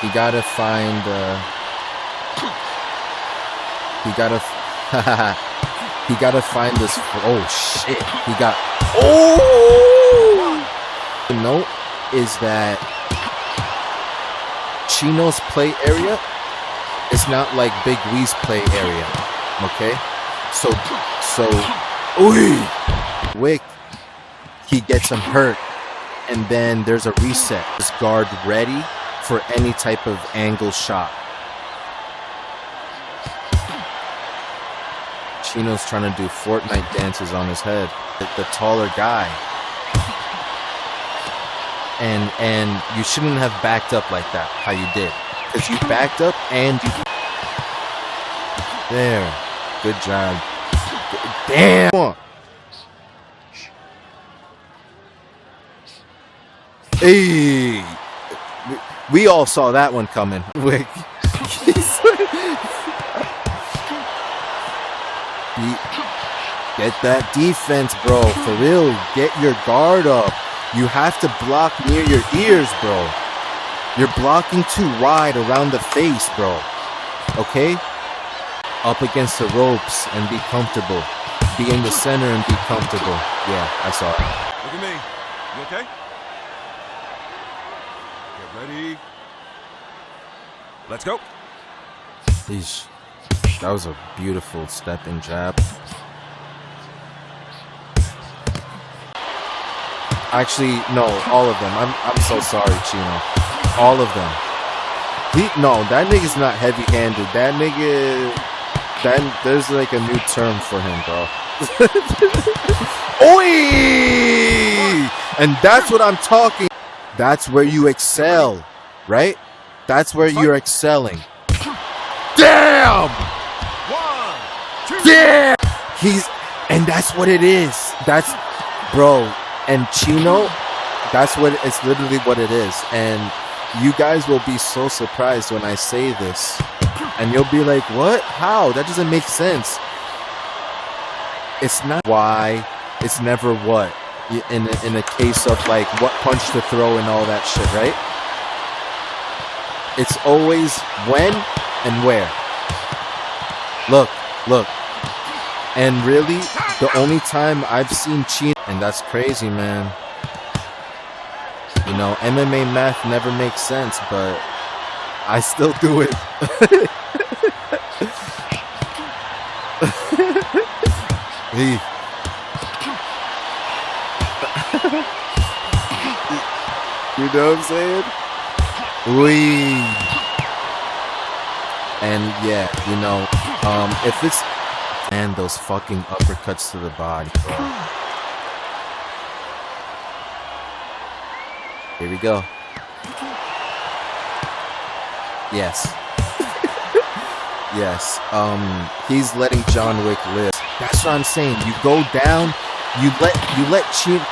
He gotta find. He gotta. He gotta find this. Oh shit! He got. Oh. The note is that Chino's play area is not like Big Wee's play area. Okay, so Wick, he gets him hurt, and then there's a reset. This guard ready for any type of angle shot. Chino's trying to do Fortnite dances on his head. The taller guy. And you shouldn't have backed up like that, how you did. Because you backed up and you... There. Good job. Damn! Hey! We all saw that one coming. Wick. Get that defense, bro. For real. Get your guard up. You have to block near your ears, bro. You're blocking too wide around the face, bro. Okay? Up against the ropes and be comfortable. Be in the center and be comfortable. Yeah, I saw it. Look at me. You okay? Get ready. Let's go. Eesh. That was a beautiful stepping jab. Actually, no, all of them. I'm so sorry, Chino. All of them. No, that nigga's not heavy-handed. That nigga, there's like a new term for him, bro. Oi! And that's what I'm talking. That's where you excel, right? That's where you're excelling. Damn! Damn! And that's what it is. That's, bro. And Chino, that's what it's literally what it is. And you guys will be so surprised when I say this. And you'll be like, what? How? That doesn't make sense. It's not why. It's never what. In a case of like what punch to throw and all that shit, right? It's always when and where. Look. And really, the only time I've seen Chino, and that's crazy, man. You know, MMA math never makes sense, but I still do it. You know what I'm saying? And yeah, you know, if it's... And those fucking uppercuts to the body, bro. Here we go. Yes. Yes. He's letting John Wick live. That's what I'm saying. You go down, you let Chino.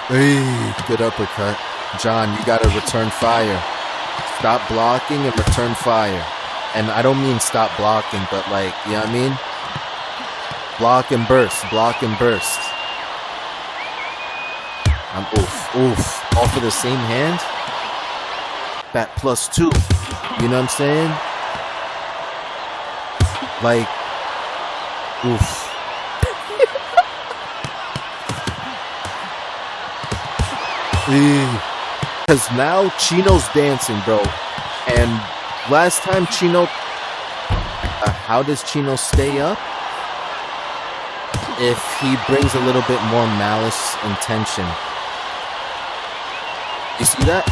Hey, good uppercut. John, you gotta return fire. Stop blocking and return fire. And I don't mean stop blocking, but like, you know what I mean? Block and burst. Block and burst. I'm oof. All for the same hand? That +2. You know what I'm saying? Like, oof. Because now Chino's dancing, bro. And last time Chino, how does Chino stay up? If he brings a little bit more malice and tension. You see that?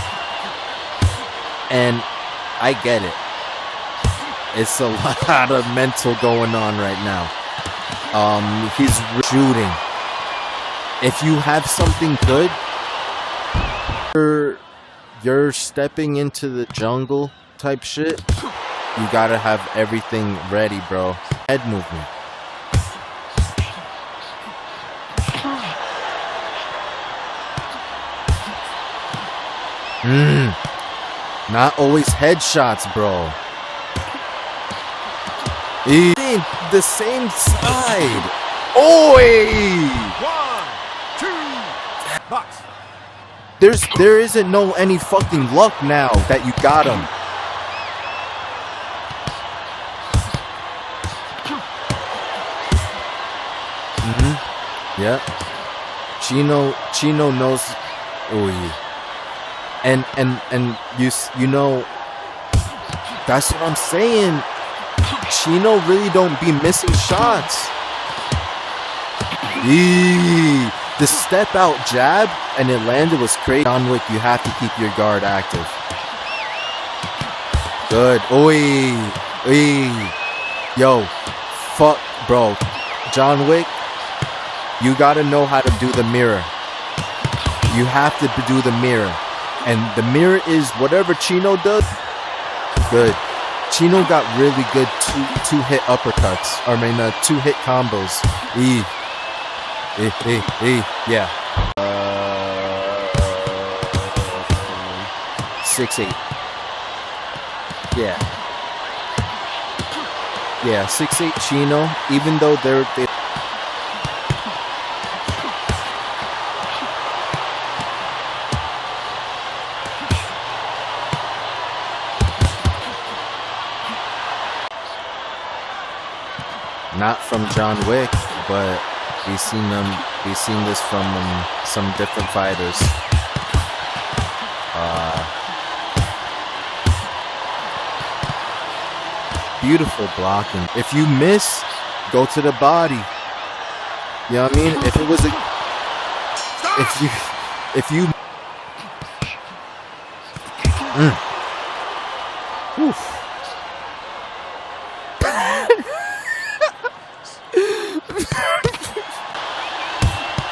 And I get it. It's a lot of mental going on right now. He's shooting. If you have something good, you're stepping into the jungle type shit, you gotta have everything ready, bro. Head movement. Not always headshots, bro. The same side. Oi! 1, 2, box. there isn't no any fucking luck now that you got him. Yeah. Chino knows. Oh yeah. And you know, that's what I'm saying. Chino really don't be missing shots. Eee. The step out jab and it landed was crazy. John Wick, you have to keep your guard active. Good. Oi. Oi. Yo. Fuck, bro. John Wick, you gotta know how to do the mirror. You have to do the mirror. And the mirror is whatever Chino does. Good. Chino got really good two-hit uppercuts. I mean, two-hit combos. Yeah. 6-8. Yeah. Yeah, 6-8 Chino. Even though they not from John Wick, but we've seen this from some different fighters. Beautiful blocking. If you miss, go to the body. You know what I mean? If it was if you Oof.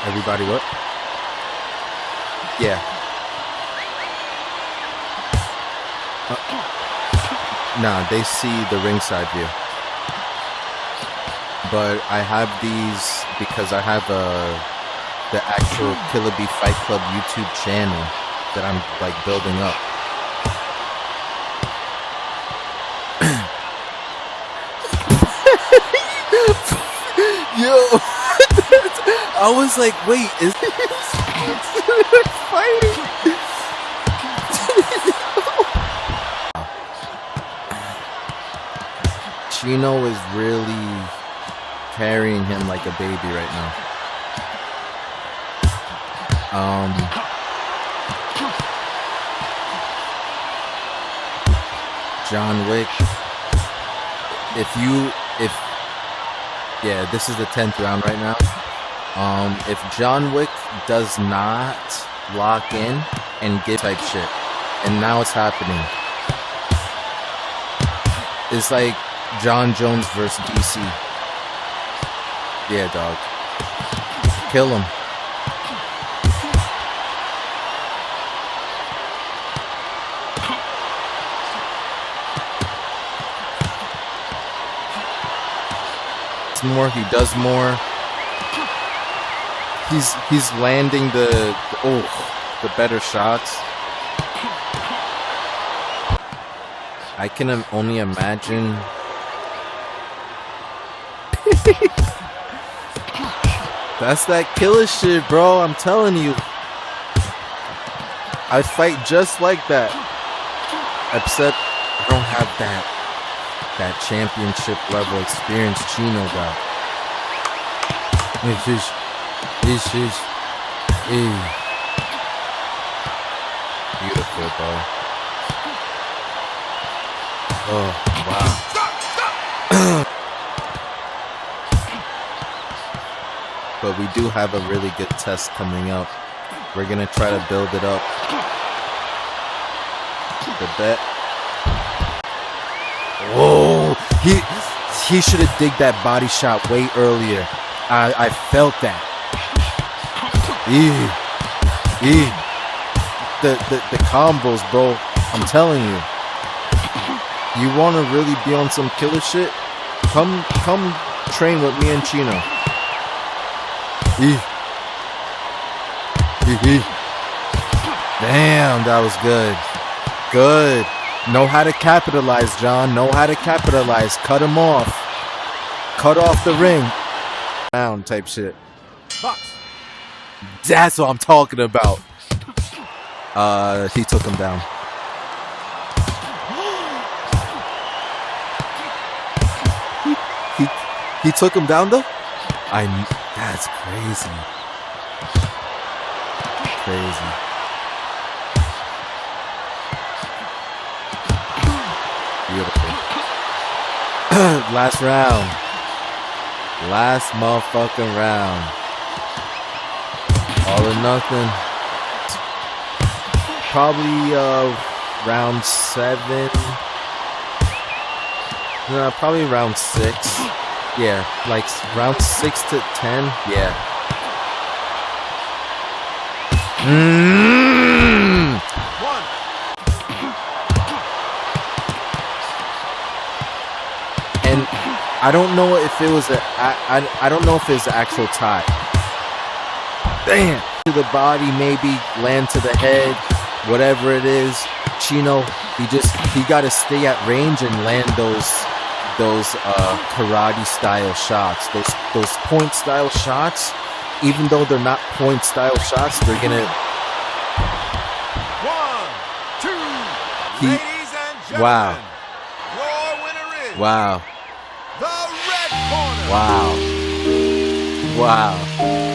Everybody what? Yeah. Nah, they see the ringside view. But I have these because I have the actual Killa Bee Fight Club YouTube channel that I'm like building up. Yo, I was like, wait, is this fighting? Chino is really carrying him like a baby right now. John Wick, yeah, this is the 10th round right now. If John Wick does not lock in and get type shit, and now it's happening. It's like John Jones versus DC. Yeah, dog. Kill him. More, he does more. He's landing the better shots. I can only imagine. That's that killer shit, bro. I'm telling you. I fight just like that. Except I don't have that championship level experience Chino got. Beautiful, bro. Oh, wow. But we do have a really good test coming up. We're gonna try to build it up. The bet. Whoa! He should have digged that body shot way earlier. I felt that. The combos, bro. I'm telling you. You want to really be on some killer shit? Come train with me and Chino. Damn, that was good. Good. Know how to capitalize, John. Know how to capitalize. Cut him off. Cut off the ring. Down type shit. Box. That's what I'm talking about. He took him down. He took him down though? That's crazy. Crazy. Beautiful. Last round. Last motherfucking round. All or nothing. Probably round 7. No, probably round 6. Yeah, like round 6 to 10. Yeah. One. And I don't know if it was I don't know if it's an actual tie. Damn. To the body, maybe land to the head, whatever it is. Chino, he got to stay at range and land those karate style shots, those point style shots. Even though they're not point style shots, they're gonna. 1, 2. Ladies and gentlemen, Wow. your winner is Wow. the red corner. Wow. Wow.